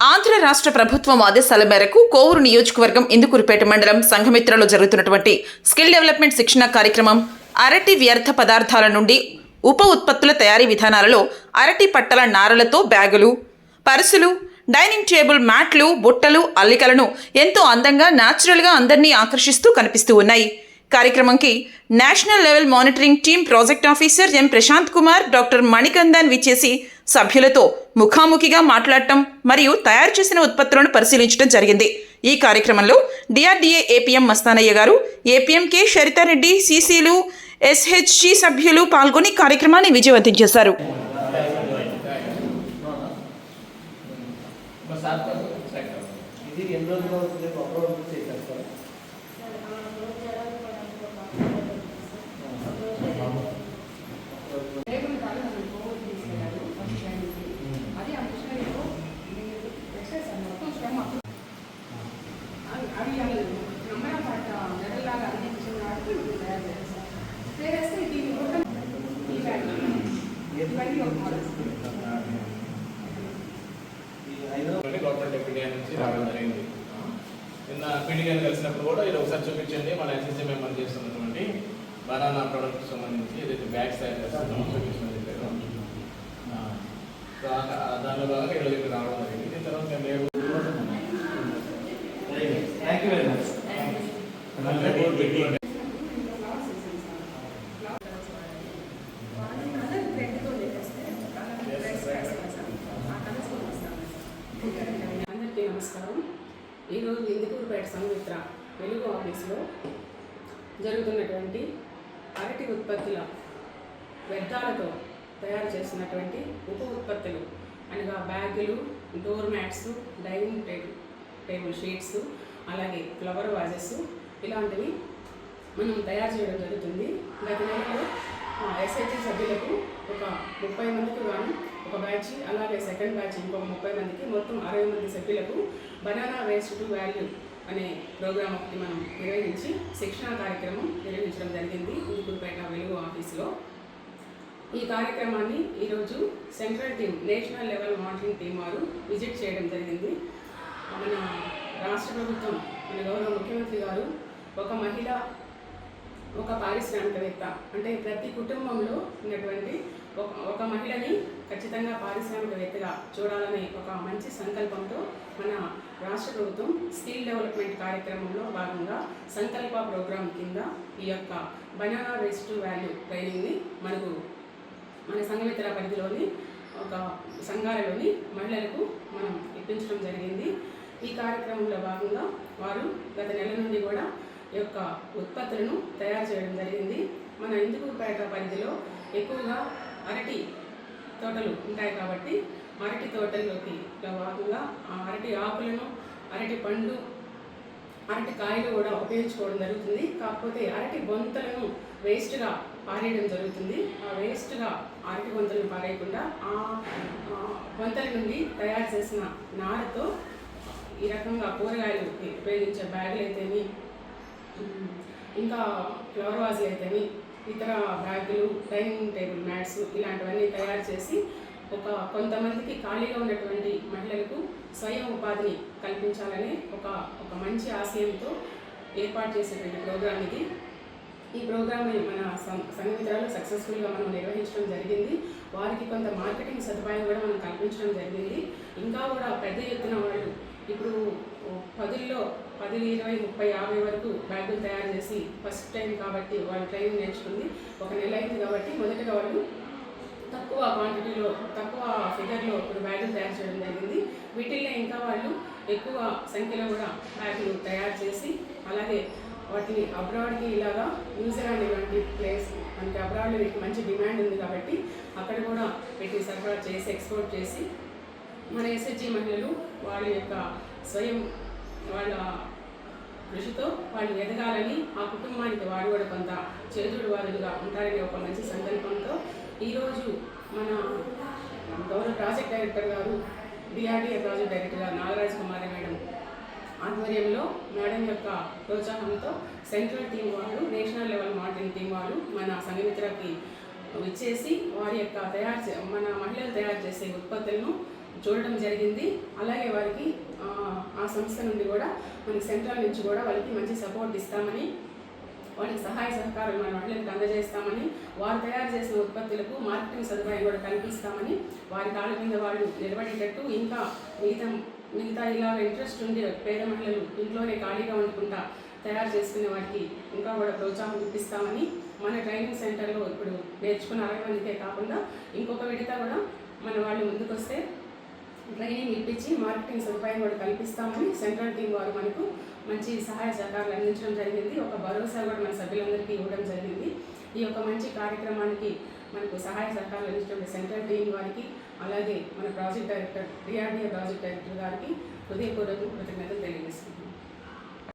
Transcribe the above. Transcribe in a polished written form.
ఆంధ్ర రాష్ట్ర ప్రభుత్వం ఆదేశాల మేరకు కోవూరు నియోజకవర్గం ఇందుకూరుపేట మండలం సంఘమిత్రలో జరుగుతున్నటువంటి స్కిల్ డెవలప్మెంట్ శిక్షణ కార్యక్రమం అరటి వ్యర్థ పదార్థాల నుండి ఉప ఉత్పత్తుల తయారీ విధానాలలో అరటి పట్టల నారలతో బ్యాగులు, పర్సులు, డైనింగ్ టేబుల్ మ్యాట్లు, బుట్టలు, అల్లికలను ఎంతో అందంగా న్యాచురల్గా అందరినీ ఆకర్షిస్తూ కనిపిస్తూ ఉన్నాయి. కార్యక్రమంకి national level monitoring team project officer M Prashanth Kumar, doctor Manikandan విచ్చేసి సభ్యులతో ముఖాముఖిగా మాట్లాడటం మరియు తయారు చేసిన ఉత్పత్తులను పరిశీలించడం జరిగింది. ఈ కార్యక్రమంలో డిఆర్డీఏ ఏపీఎం మస్తానయ్య గారు, ఏపీఎం కె షరితారెడ్డి, సిసిలు, ఎస్హెచ్జి సభ్యులు పాల్గొని కార్యక్రమాన్ని విజయవంతం చేశారు. గవర్నమెంట్ ఎఫ్డిఏ నుంచి రావడం జరిగింది. నిన్న పీడిగాని కలిసినప్పుడు కూడా ఇది ఒకసారి చూపించండి, మన ఎన్సీసీ మెంబర్ చేస్తున్నటువంటి బనానా ప్రోడక్ట్ సంబంధించి ఏదైతే బ్యాగ్స్ తయారు చేస్తున్నామో చూపించమని చెప్పారు. దానిలో భాగంగా ఈరోజు ఇక్కడ రావడం జరిగింది. దీని తర్వాత మేము థ్యాంక్ యూ వెరీ మచ్. అందరికీ నమస్కారం. ఈరోజు ఇందుకూరుపేట సంఘమిత్ర వెలుగు ఆఫీసులో జరుగుతున్నటువంటి అరటి ఉత్పత్తుల వ్యర్థాలతో తయారు చేసినటువంటి ఉప ఉత్పత్తులు అనగా బ్యాగులు, door mats, dining table sheets, అలాగే ఫ్లవర్ వాజెస్ ఇలాంటివి మనం తయారు చేయడం జరుగుతుంది. గత నెలలో ఎస్హెచ్జి సభ్యులకు ఒక 30 మందికి గాను ఒక బ్యాచ్, అలాగే సెకండ్ బ్యాచ్ ఇంకొక 30 మందికి, మొత్తం 60 మంది సభ్యులకు బనానా వేస్ట్ టు వాల్యూ అనే ప్రోగ్రాం ఒకటి మనం నిర్వహించి శిక్షణా కార్యక్రమం నిర్వహించడం జరిగింది ఇందుకూరుపేట వెలుగు ఆఫీసులో. ఈ కార్యక్రమాన్ని ఈరోజు central team, national level monitoring team వారు విజిట్ చేయడం జరిగింది. మన రాష్ట్ర ప్రభుత్వం, మన గౌరవ ముఖ్యమంత్రి గారు ఒక మహిళ, ఒక పారిశ్రామికవేత్త, అంటే ప్రతి కుటుంబంలో ఉన్నటువంటి ఒక మహిళని ఖచ్చితంగా పారిశ్రామికవేత్తగా చూడాలనే ఒక మంచి సంకల్పంతో మన రాష్ట్ర ప్రభుత్వం స్కిల్ డెవలప్మెంట్ కార్యక్రమంలో భాగంగా సంకల్ప ప్రోగ్రాం కింద ఈ యొక్క బనానా వేస్ట్ టు వాల్యూ ట్రైనింగ్ని మన సంఘమిత్ర పరిధిలోని ఒక సంఘాలలోని మహిళలకు మనం ఇప్పించడం జరిగింది. ఈ కార్యక్రమంలో భాగంగా వారు గత నెల నుండి కూడా ఈ యొక్క ఉత్పత్తులను తయారు చేయడం జరిగింది. మన ఇందుకూరుపేట పరిధిలో ఎక్కువగా అరటి తోటలు ఉంటాయి కాబట్టి అరటి తోటల్లోకి భాగంగా అరటి ఆకులను, అరటి పండు, అరటి కాయలు కూడా ఉపయోగించుకోవడం జరుగుతుంది. కాకపోతే అరటి బొంతలను వేస్ట్గా పారేయడం జరుగుతుంది. ఆ వేస్ట్గా అరటి బొంతలను పారేయకుండా ఆ బొంతల నుండి తయారు చేసిన నారతో ఈ రకంగా కూరగాయలు ఉపయోగించే బ్యాగులు అయితేమి, ఇంకా ఫ్లవర్ వాజులు అయితేమి, ఇతర బ్యాగులు, డైనింగ్ టేబుల్ మ్యాట్స్ ఇలాంటివన్నీ తయారు చేసి కొంతమందికి ఖాళీగా ఉన్నటువంటి మహిళలకు స్వయం ఉపాధిని కల్పించాలనే ఒక మంచి ఆశయంతో ఏర్పాటు చేసేటువంటి ప్రోగ్రాం ఇది. ఈ ప్రోగ్రామ్ని మన సంఘమిత్రాలు సక్సెస్ఫుల్గా మనం నిర్వహించడం జరిగింది. వారికి కొంత మార్కెటింగ్ సదుపాయం కూడా మనం కల్పించడం జరిగింది. ఇంకా కూడా పెద్ద ఎత్తున వాళ్ళు ఇప్పుడు 10లో 10, 20, 30, 50 వరకు బ్యాగులు తయారు చేసి ఫస్ట్ టైం కాబట్టి వాళ్ళు ట్రైనింగ్ నేర్చుకుంది. ఒక నెల అయింది కాబట్టి మొదటగా వాళ్ళు తక్కువ క్వాంటిటీలో, తక్కువ ఫిగర్లో ఇప్పుడు బ్యాగులు తయారు చేయడం జరిగింది. వీటిల్లో ఇంకా వాళ్ళు ఎక్కువ సంఖ్యలో కూడా బ్యాగులు తయారు చేసి, అలాగే వాటిని అబ్రాడ్కి ఇలాగా న్యూజిలాండ్ ఇలాంటి ప్లేస్, మనకి అబ్రాడ్లో వీటికి మంచి డిమాండ్ ఉంది కాబట్టి అక్కడ కూడా వీటిని సరఫరా చేసి ఎక్స్పోర్ట్ చేసి మన ఎస్హెచ్జి మహిళలు వాళ్ళ యొక్క వాళ్ళ కృషితో వాళ్ళు ఎదగాలని, ఆ కుటుంబానికి వాడు కూడా కొంత చేదుడు వాదుడుగా ఉంటారనే ఒక మంచి సంకల్పంతో ఈరోజు మన గౌరవ ప్రాజెక్ట్ డైరెక్టర్ గారు, డిఆర్డీఏ ప్రాజెక్ట్ డైరెక్టర్ గారు నాగరాజ్ కుమారి మేడం ఆధ్వర్యంలో, మేడం యొక్క ప్రోత్సాహంతో సెంట్రల్ టీం వాళ్ళు, నేషనల్ లెవెల్ మానిటరింగ్ టీం వాళ్ళు మన సంఘమిత్రకి విచ్చేసి వారి యొక్క మన మహిళలు తయారు చేసే ఉత్పత్తులను చూడడం జరిగింది. అలాగే వారికి ఆ సంస్థ నుండి కూడా మనకి సెంట్రల్ నుంచి కూడా వాళ్ళకి మంచి సపోర్ట్ ఇస్తామని, వాళ్ళకి సహాయ సహకారాలు మన మహిళలకు అందజేస్తామని, వారు తయారు చేసిన ఉత్పత్తులకు మార్కెటింగ్ సదుపాయం కూడా కల్పిస్తామని, వారి కాళ్ళ మీద వాళ్ళు నిలబడేటట్టు ఇంకా మిగతా ఇలా ఇంట్రెస్ట్ ఉండి పేద మహిళలు ఇంట్లోనే ఖాళీగా ఉండకుండా తయారు చేసుకునే వారికి ఇంకా కూడా ప్రోత్సాహం ఇప్పిస్తామని, మన ట్రైనింగ్ సెంటర్లో ఇప్పుడు నేర్చుకున్న 60 మందికే కాకుండా ఇంకొక విడత కూడా మన వాళ్ళు ముందుకొస్తే ట్రైనింగ్ ఇప్పించి మార్కెటింగ్ సదుపాయం కూడా కల్పిస్తామని సెంట్రల్ టీం వారు మనకు మంచి సహాయ సహకారాలు అందించడం జరిగింది. ఒక భరోసా కూడా మన సభ్యులందరికీ ఇవ్వడం జరిగింది. ఈ యొక్క మంచి కార్యక్రమానికి మనకు సహాయ సహకారాలు అందించడం సెంట్రల్ టీం వారికి, అలాగే మన project director DRDA project director గారికి హృదయపూర్వక కృతజ్ఞతలు తెలియజేస్తున్నాను.